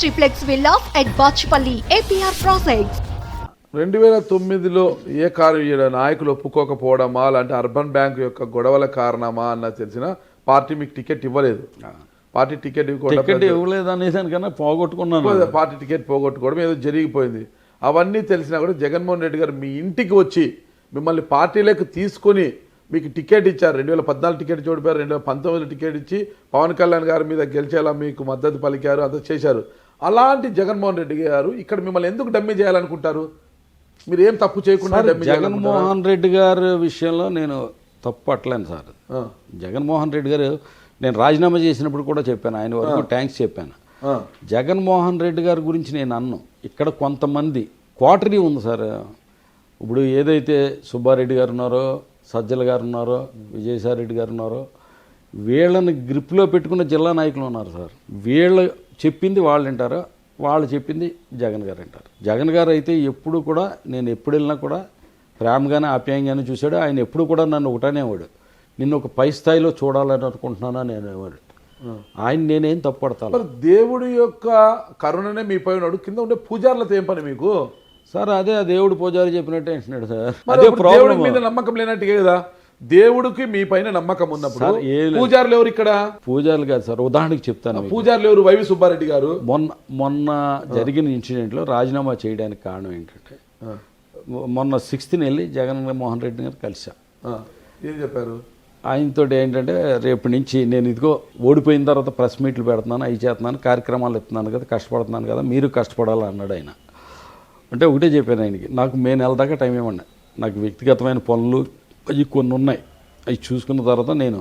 triplex villas at Bachpalli, APR Projects. 2009లో ఏ car నాయకులు ఒప్పుకోకపోవడమా అంటే అర్బన్ బ్యాంక్ యొక్క గొడవల కారణమా అన్న తెలిసిన పార్టీ మీకు టికెట్ ఇవ్వలేదు. పార్టీ టికెట్ ఇవ్వలేదు అనేదానికన్నా పోగొట్టుకున్నాను. పార్టీ టికెట్ పోగొట్టుకోవడం ఏదో జరిగిపోయింది. అవన్నీ తెలిసినా కూడా జగన్మోహన్ రెడ్డి గారు మీ ఇంటికి వచ్చి మిమ్మల్ని పార్టీలోకి తీసుకొని మీకు టికెట్ ఇచ్చారు. 2014 టికెట్ చూడిపోయారు, 2019 టికెట్ ఇచ్చి పవన్ కళ్యాణ్ గారి మీద గెలిచేలా మీకు మద్దతు పలికారు, అంత చేశారు. అలాంటి జగన్మోహన్ రెడ్డి గారు ఇక్కడ మిమ్మల్ని ఎందుకు డమ్మీ చేయాలనుకుంటారు? మీరు ఏం తప్పు చేయకుండా జగన్మోహన్ రెడ్డి గారి విషయంలో నేను తప్పు అట్లేను సార్. జగన్మోహన్ రెడ్డి గారు నేను రాజీనామా చేసినప్పుడు కూడా చెప్పాను, ఆయన వరకు థ్యాంక్స్ చెప్పాను. జగన్మోహన్ రెడ్డి గారి గురించి నేను అన్ను. ఇక్కడ కొంతమంది క్వార్టరీ ఉంది సార్. ఇప్పుడు ఏదైతే సుబ్బారెడ్డి గారు ఉన్నారో, సజ్జల గారు ఉన్నారో, విజయసాయిరెడ్డి గారు ఉన్నారో, వీళ్ళని గ్రిప్లో పెట్టుకున్న జిల్లా నాయకులు ఉన్నారు సార్. వీళ్ళు చెప్పింది వాళ్ళు వింటారు, వాళ్ళు చెప్పింది జగన్ గారు వింటారు. జగన్ గారు అయితే ఎప్పుడు కూడా నేను ఎప్పుడు వెళ్ళినా కూడా ప్రేమగానే ఆప్యాయంగానే చూశాడు. ఆయన ఎప్పుడు కూడా నన్ను ఒకటనేవాడు, నిన్ను ఒక పై స్థాయిలో చూడాలని అనుకుంటున్నానా నేను అనేవాడు. ఆయన నేనేం తప్పుపడతాను. దేవుడి యొక్క కరుణనే మీ పై ఉన్నాడు, కింద ఉండే పూజారులతో ఏం పని మీకు సార్? అదే ఆ దేవుడు పూజారి చెప్పినట్టే అంటున్నాడు సార్. అదే ప్రాబ్లం. మీద నమ్మకం లేనట్టుగా కదా. దేవుడికి మీ పైన నమ్మకం ఉన్నప్పుడు పూజారులు ఎవరు ఇక్కడ? పూజారులు కాదు సార్, ఉదాహరణకి చెప్తాను. పూజారులు ఎవరు? వైవి సుబ్బారెడ్డి గారు. మొన్న జరిగిన ఇన్సిడెంట్లో రాజీనామా చేయడానికి కారణం ఏంటంటే, మొన్న 6th వెళ్ళి జగన్మోహన్ రెడ్డి గారు కలిసా. ఏం చెప్పారు? ఆయనతో ఏంటంటే, రేపటి నుంచి నేను ఇదిగో ఓడిపోయిన తర్వాత ప్రెస్ మీట్లు పెడుతున్నాను, అవి చేస్తున్నాను, కార్యక్రమాలు ఎత్తున్నాను కదా, కష్టపడుతున్నాను కదా, మీరు కష్టపడాలి అన్నాడు ఆయన. అంటే ఒకటే చెప్పాను ఆయనకి, నాకు మే నెల దాకా టైం ఇవ్వండి, నాకు వ్యక్తిగతమైన పనులు అవి కొన్ని ఉన్నాయి, అవి చూసుకున్న తర్వాత నేను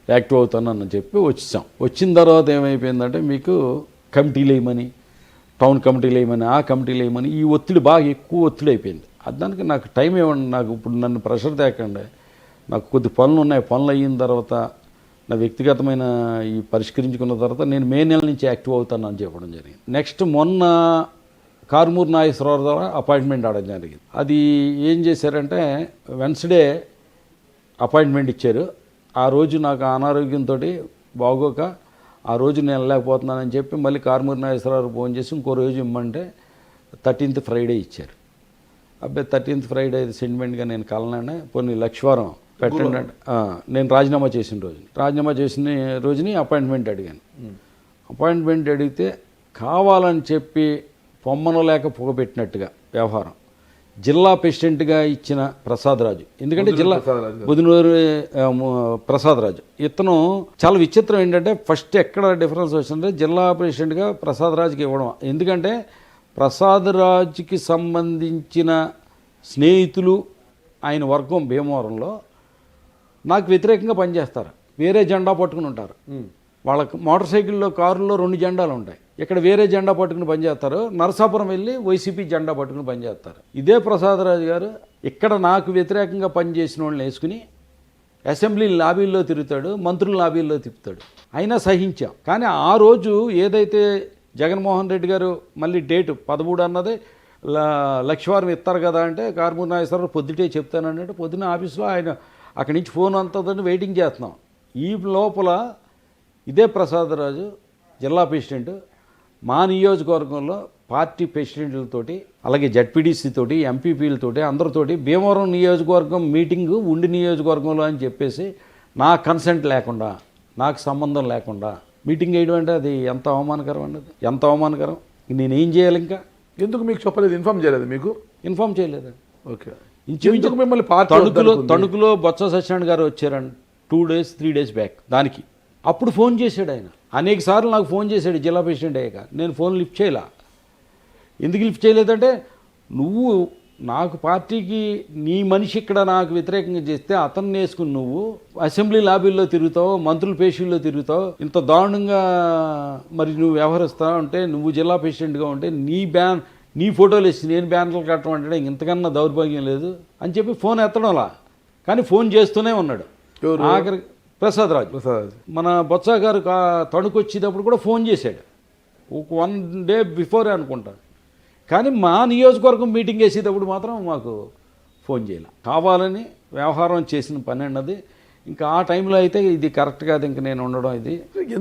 యాక్టివ్ అవుతాను అని చెప్పి వచ్చాం. వచ్చిన తర్వాత ఏమైపోయిందంటే, మీకు కమిటీలు వేయమని, టౌన్ కమిటీలు వేయమని, ఆ కమిటీలు వేయమని, ఈ ఒత్తిడి బాగా ఎక్కువ ఒత్తిడి అయిపోయింది. దానికి నాకు టైం ఇవ్వండి, నాకు ఇప్పుడు నన్ను ప్రెషర్ తేకండి, నాకు కొద్ది పనులు ఉన్నాయి, పనులు అయిన తర్వాత నా వ్యక్తిగతమైన ఈ పరిష్కరించుకున్న తర్వాత నేను మే నెల నుంచి యాక్టివ్ అవుతాను అని చెప్పడం జరిగింది. నెక్స్ట్ మొన్న కారుమూరి నాగేశ్వరరావు ద్వారా అపాయింట్మెంట్ అవ్వడం జరిగింది. అది ఏం చేశారంటే, వెన్స్డే అపాయింట్మెంట్ ఇచ్చారు. ఆ రోజు నాకు అనారోగ్యంతో బాగోక ఆ రోజు నేను వెళ్ళలేకపోతున్నానని చెప్పి మళ్ళీ కారుమూరి నాగేశ్వరరావు ఫోన్ చేసి ఇంకో రోజు ఇమ్మంటే 13th ఫ్రైడే ఇచ్చారు. అబ్బాయి 13th ఫ్రైడే సెంటిమెంట్గా నేను కలనండి, కొన్ని లక్షవారం పెట్టండి అంటే నేను రాజీనామా చేసిన రోజుని అపాయింట్మెంట్ అడిగాను. అపాయింట్మెంట్ అడిగితే కావాలని చెప్పి పొమ్మనలేక పొగబెట్టినట్టుగా వ్యవహారం. జిల్లా ప్రెసిడెంట్గా ఇచ్చిన ప్రసాదరాజు, ఎందుకంటే జిల్లా బుధనూరు ప్రసాదరాజు, ఇతను చాలా విచిత్రం ఏంటంటే, ఫస్ట్ ఎక్కడ డిఫరెన్స్ వచ్చిందంటే జిల్లా ప్రెసిడెంట్గా ప్రసాదరాజుకి ఇవ్వడం. ఎందుకంటే ప్రసాదరాజుకి సంబంధించిన స్నేహితులు ఆయన వర్గం భీమవరంలో నాకు వ్యతిరేకంగా పనిచేస్తారు, వేరే జెండా పట్టుకుని ఉంటారు. వాళ్ళకి మోటార్ సైకిల్లో, కారుల్లో 2 జెండాలు ఉంటాయి. ఇక్కడ వేరే జెండా పట్టుకుని పనిచేస్తారు, నరసాపురం వెళ్ళి వైసీపీ జెండా పట్టుకుని పనిచేస్తారు. ఇదే ప్రసాదరాజు గారు ఇక్కడ నాకు వ్యతిరేకంగా పనిచేసిన వాళ్ళని వేసుకుని అసెంబ్లీ లాబీల్లో తిరుగుతాడు, మంత్రుల లాబీల్లో తిప్పుతాడు. అయినా సహించాం. కానీ ఆ రోజు ఏదైతే జగన్మోహన్ రెడ్డి గారు మళ్ళీ డేటు 13 అన్నది లక్షవారం ఇస్తారు కదా అంటే, కారుమూరి నాగేశ్వరరావు పొద్దుటే చెప్తానన్నట్టు పొద్దున్న ఆఫీస్లో ఆయన అక్కడి నుంచి ఫోన్ అంతదని వెయిటింగ్ చేస్తున్నాం. ఈ లోపల ఇదే ప్రసాదరాజు జిల్లా ప్రెసిడెంట్ మా నియోజకవర్గంలో పార్టీ ప్రెసిడెంట్లతోటి, అలాగే జడ్పీడీసీ తోటి, ఎంపీపీలతోటి, అందరితోటి భీమవరం నియోజకవర్గం మీటింగు ఉండి నియోజకవర్గంలో అని చెప్పేసి నా కన్సెంట్ లేకుండా, నాకు సంబంధం లేకుండా మీటింగ్ వేయడం అంటే అది ఎంత అవమానకరం అన్నది, ఎంత అవమానకరం. నేనేం చేయాలి? ఇంకా ఎందుకు మీకు చెప్పలేదు? ఇన్ఫార్మ్ చేయలేదు? మీకు ఇన్ఫార్మ్ చేయలేదు. ఓకే. ఇంచుమించుకు మిమ్మల్ని తణుకులో బొత్స సత్యనారాయణ గారు వచ్చారండి 2 days 3 days బ్యాక్. దానికి అప్పుడు ఫోన్ చేశాడు ఆయన, అనేక సార్లు నాకు ఫోన్ చేశాడు జిల్లా ప్రెసిడెంట్ అయ్యాక. నేను ఫోన్ లిఫ్ట్ చేయలే. ఎందుకు లిఫ్ట్ చేయలేదంటే, నువ్వు నాకు పార్టీకి నీ మనిషి ఇక్కడ నాకు వ్యతిరేకంగా చేస్తే అతన్ని వేసుకుని నువ్వు అసెంబ్లీ లాబీల్లో తిరుగుతావు, మంత్రుల పేషీల్లో తిరుగుతావు, ఇంత దారుణంగా మరి నువ్వు వ్యవహరిస్తావు అంటే, నువ్వు జిల్లా ప్రెసిడెంట్గా ఉంటే నీ ఫోటోలు వేసి నేను బ్యానర్లు కట్టడం అంటే ఇంతకన్నా దౌర్భాగ్యం లేదు అని చెప్పి ఫోన్ ఎత్తడంలా. కానీ ఫోన్ చేస్తూనే ఉన్నాడు. ఆఖరి ప్రసాదరాజు మన బొత్స గారు తణుకు వచ్చేటప్పుడు కూడా ఫోన్ చేశాడు, ఒక 1 day బిఫోరే అనుకుంటాను. కానీ మా నియోజకవర్గం మీటింగ్ వేసేటప్పుడు మాత్రం మాకు ఫోన్ చేయాలి. కావాలని వ్యవహారం చేసిన పని అన్నది. ఇంకా ఆ టైంలో అయితే ఇది కరెక్ట్ కాదు, ఇంక నేను ఉండడం ఇది